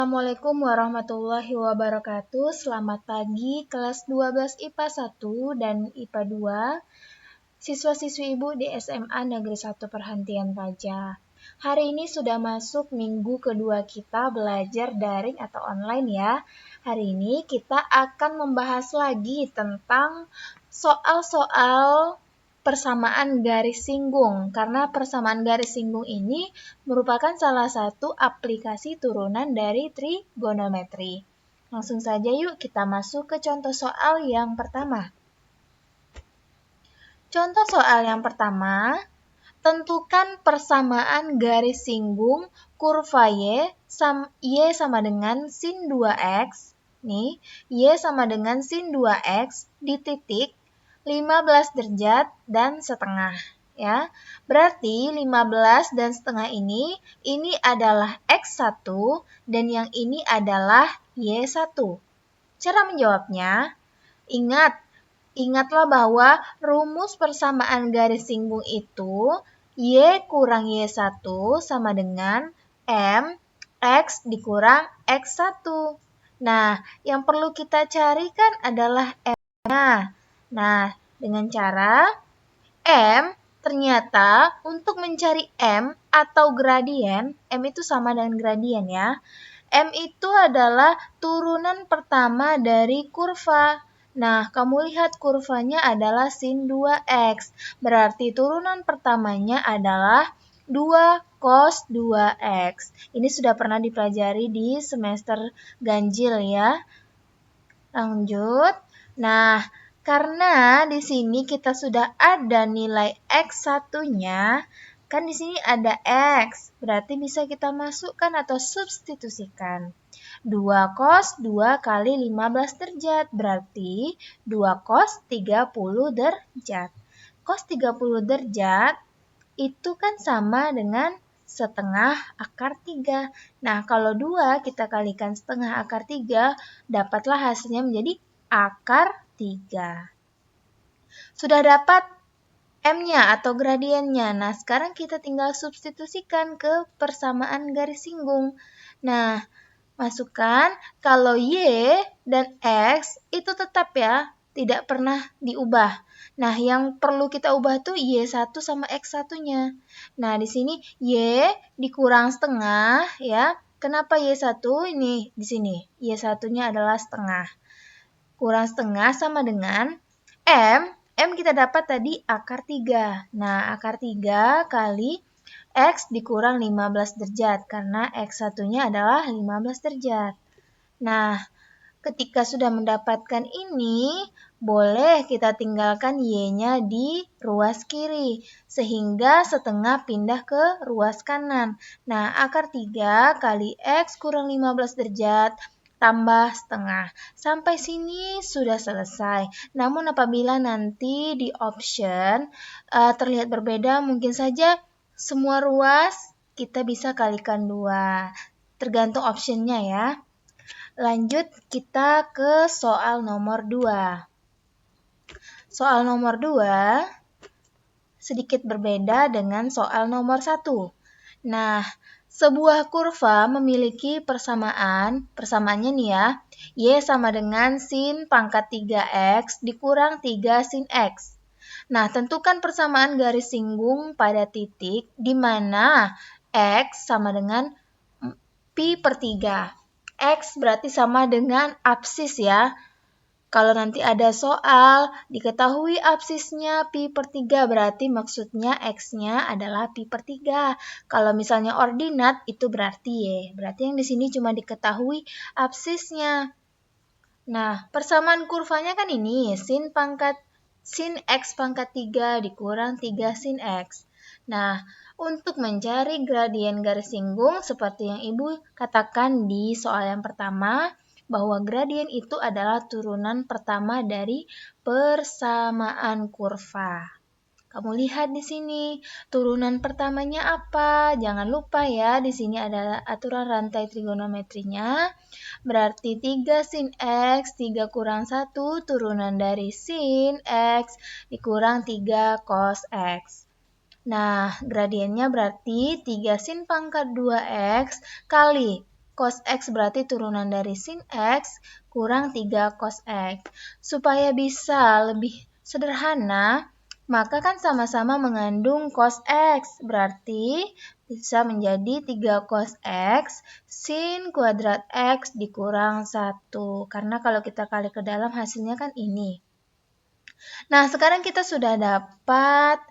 Assalamualaikum warahmatullahi wabarakatuh. Selamat pagi kelas 12 IPA 1 dan IPA 2, siswa-siswi Ibu di SMA Negeri 1 Perhentian Paja. Hari ini sudah masuk minggu kedua kita belajar daring atau online ya. Hari ini kita akan membahas lagi tentang soal-soal persamaan garis singgung, karena persamaan garis singgung ini merupakan salah satu aplikasi turunan dari trigonometri. Langsung saja yuk kita masuk ke contoh soal yang pertama. Contoh soal yang pertama, tentukan persamaan garis singgung kurva Y sama dengan sin 2X. Nih, Y sama dengan sin 2X di titik 15 derajat dan setengah. Ya, berarti 15 dan setengah ini adalah X1 dan yang ini adalah Y1. Cara menjawabnya, ingatlah bahwa rumus persamaan garis singgung itu Y kurang Y1 sama dengan M X dikurang X1. Nah, yang perlu kita carikan adalah M-nya. Nah, dengan cara M, ternyata untuk mencari M atau gradien, M itu sama dengan gradien ya. M itu adalah turunan pertama dari kurva. Nah, kamu lihat kurvanya adalah sin 2X. Berarti turunan pertamanya adalah 2 cos 2X. Ini sudah pernah dipelajari di semester ganjil ya. Lanjut. Nah, karena di sini kita sudah ada nilai X1-nya, kan di sini ada X, berarti bisa kita masukkan atau substitusikan. 2 cos 2 kali 15 derajat, berarti 2 cos 30 derajat. Cos 30 derajat itu kan sama dengan setengah akar 3. Nah, kalau 2 kita kalikan setengah akar 3, dapatlah hasilnya menjadi akar 3. Sudah dapat M-nya atau gradiennya. Nah, sekarang kita tinggal substitusikan ke persamaan garis singgung. Nah, masukkan kalau Y dan X itu tetap ya, tidak pernah diubah. Nah, yang perlu kita ubah tuh Y1 sama X1-nya. Nah, di sini Y dikurang setengah ya. Kenapa Y1 ini di sini? Y1-nya adalah setengah. Kurang setengah sama dengan M kita dapat tadi akar 3. Nah, akar 3 kali X dikurang 15 derajat karena X1-nya adalah 15 derajat. Nah, ketika sudah mendapatkan ini, boleh kita tinggalkan Y-nya di ruas kiri, sehingga setengah pindah ke ruas kanan. Nah, akar 3 kali X kurang 15 derajat tambah setengah. Sampai sini sudah selesai. Namun apabila nanti di option terlihat berbeda, mungkin saja semua ruas kita bisa kalikan 2. Tergantung optionnya ya. Lanjut kita ke soal nomor 2. Soal nomor 2 sedikit berbeda dengan soal nomor 1. Nah, sebuah kurva memiliki persamaannya nih ya, Y sama dengan sin pangkat 3X dikurang 3 sin X. Nah, tentukan persamaan garis singgung pada titik di mana X sama dengan pi per 3. X berarti sama dengan absis ya. Kalau nanti ada soal, diketahui absisnya pi per 3, berarti maksudnya X-nya adalah pi per 3. Kalau misalnya ordinat, itu berarti Y. Berarti yang di sini cuma diketahui absisnya. Nah, persamaan kurvanya kan ini, sin X pangkat 3 dikurang 3 sin X. Nah, untuk mencari gradien garis singgung, seperti yang Ibu katakan di soal yang pertama, bahwa gradien itu adalah turunan pertama dari persamaan kurva. Kamu lihat di sini, turunan pertamanya apa? Jangan lupa ya, di sini ada aturan rantai trigonometrinya. Berarti 3 sin X, 3 kurang 1, turunan dari sin X, dikurang 3 cos X. Nah, gradiennya berarti 3 sin pangkat 2X kali cos X berarti turunan dari sin X kurang 3 cos X. Supaya bisa lebih sederhana, maka kan sama-sama mengandung cos X. Berarti bisa menjadi 3 cos X sin kuadrat X dikurang 1. Karena kalau kita kali ke dalam hasilnya kan ini. Nah, sekarang kita sudah dapat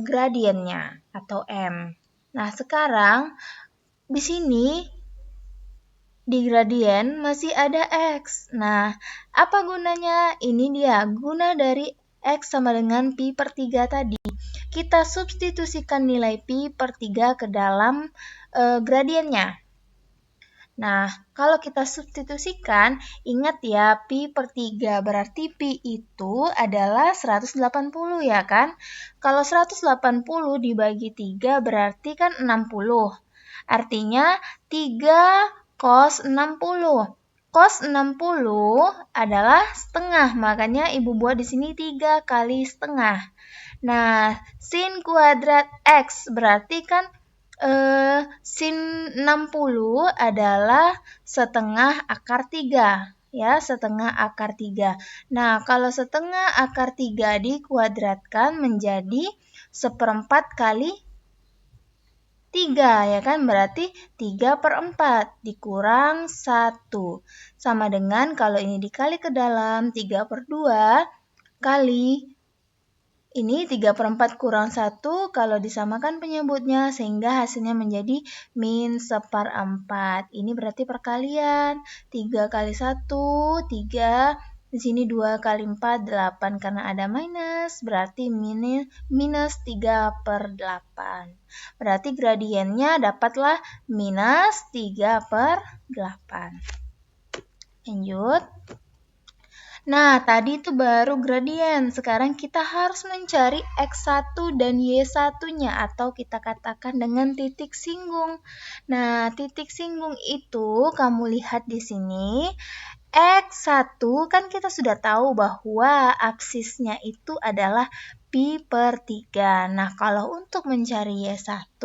gradiennya atau M. Nah, sekarang di sini di gradien masih ada X. Nah, apa gunanya? Ini dia, guna dari X sama dengan pi per 3 tadi. Kita substitusikan nilai pi per 3 ke dalam gradiennya. Nah, kalau kita substitusikan, ingat ya, pi per 3 berarti pi itu adalah 180 ya kan? Kalau 180 dibagi 3 berarti kan 60. Artinya 3 cos 60. Cos 60 adalah setengah, makanya ibu buat di sini 3 kali setengah. Nah, sin kuadrat X berarti kan sin 60 adalah setengah akar 3. Ya, setengah akar 3. Nah, kalau setengah akar 3 dikuadratkan menjadi 1/4 kali 3, ya kan? Berarti 3 per 4 dikurang 1. Sama dengan kalau ini dikali ke dalam 3 per 2 kali ini 3 per 4 kurang 1 kalau disamakan penyebutnya sehingga hasilnya menjadi min 1/4. Ini berarti perkalian. 3 kali 1, 3. Di sini 2 kali 4, 8. Karena ada minus, berarti minus 3 per 8. Berarti gradiennya dapatlah minus 3 per 8. Lanjut. Nah, tadi itu baru gradien. Sekarang kita harus mencari X1 dan Y1-nya atau kita katakan dengan titik singgung. Nah, titik singgung itu kamu lihat di sini. X1 kan kita sudah tahu bahwa absisnya itu adalah pi per 3. Nah, kalau untuk mencari Y1,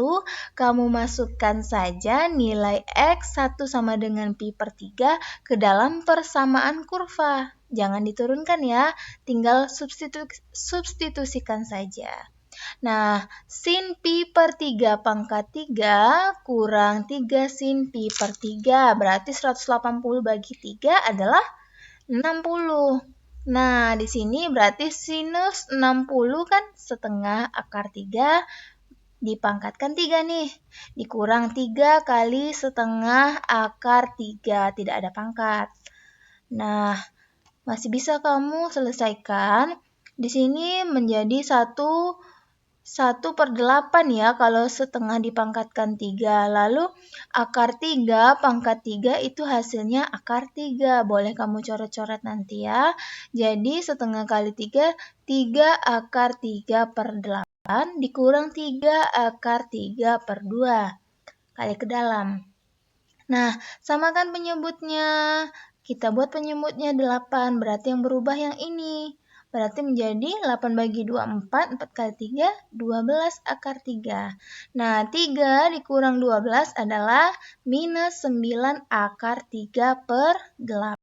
kamu masukkan saja nilai X1 sama dengan pi per 3 ke dalam persamaan kurva. Jangan diturunkan ya, tinggal substitusikan saja. Nah, sin pi per 3 pangkat 3 kurang 3 sin pi per 3. Berarti 180 bagi 3 adalah 60. Nah, di sini berarti sinus 60 kan setengah akar 3 dipangkatkan 3 nih. Dikurang 3 kali setengah akar 3. Tidak ada pangkat. Nah, masih bisa kamu selesaikan. Di sini menjadi 1/8 ya kalau setengah dipangkatkan 3. Lalu akar 3 pangkat 3 itu hasilnya akar 3. Boleh kamu coret-coret nanti ya. Jadi setengah kali 3, 3 akar 3 per 8 dikurang 3 akar 3 per 2. Kali ke dalam. Nah, samakan penyebutnya. Kita buat penyebutnya 8, berarti yang berubah yang ini. Berarti menjadi 8 bagi 2, 4. 4 kali 3, 12 akar 3. Nah, 3 dikurang 12 adalah minus 9 akar 3 per 8.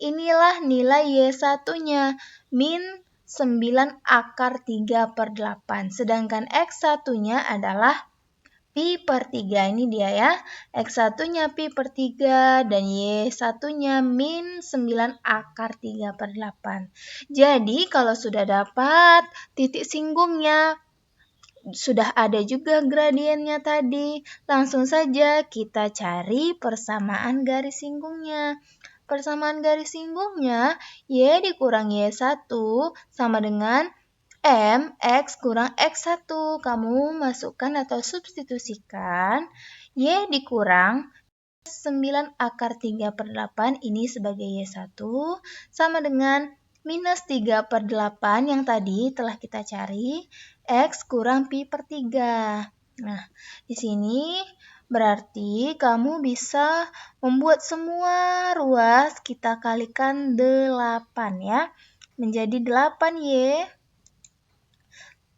Inilah nilai Y1-nya, min 9 akar 3 per 8. Sedangkan X1-nya adalah pi per 3. Ini dia ya. X1-nya pi per 3 dan Y1-nya min 9 akar 3 per 8. Jadi kalau sudah dapat titik singgungnya, sudah ada juga gradiennya tadi. Langsung saja kita cari persamaan garis singgungnya. Persamaan garis singgungnya Y dikurang Y1 sama dengan M, X kurang X1. Kamu masukkan atau substitusikan Y dikurang 9 akar 3 per 8 ini sebagai Y1 sama dengan minus 3 per 8 yang tadi telah kita cari X kurang pi per 3. Nah, di sini berarti kamu bisa membuat semua ruas kita kalikan 8 ya. Menjadi 8Y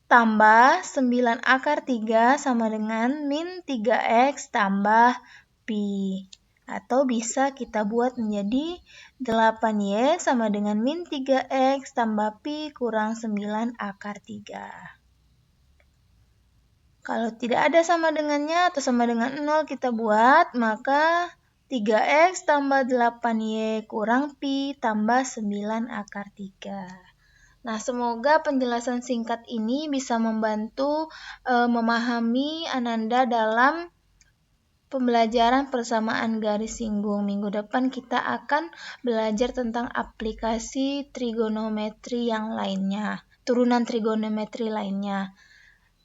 tambah 9 akar 3 sama dengan min 3X tambah pi. Atau bisa kita buat menjadi 8Y sama dengan min 3X tambah Pi kurang 9 akar 3. Kalau tidak ada sama dengannya atau sama dengan 0 kita buat, maka 3X tambah 8Y kurang Pi tambah 9 akar 3. Nah, semoga penjelasan singkat ini bisa membantu memahami Ananda dalam pembelajaran persamaan garis singgung. Minggu depan kita akan belajar tentang aplikasi trigonometri yang lainnya, turunan trigonometri lainnya.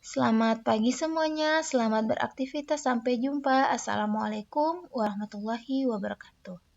Selamat pagi semuanya, selamat beraktivitas, sampai jumpa. Assalamualaikum warahmatullahi wabarakatuh.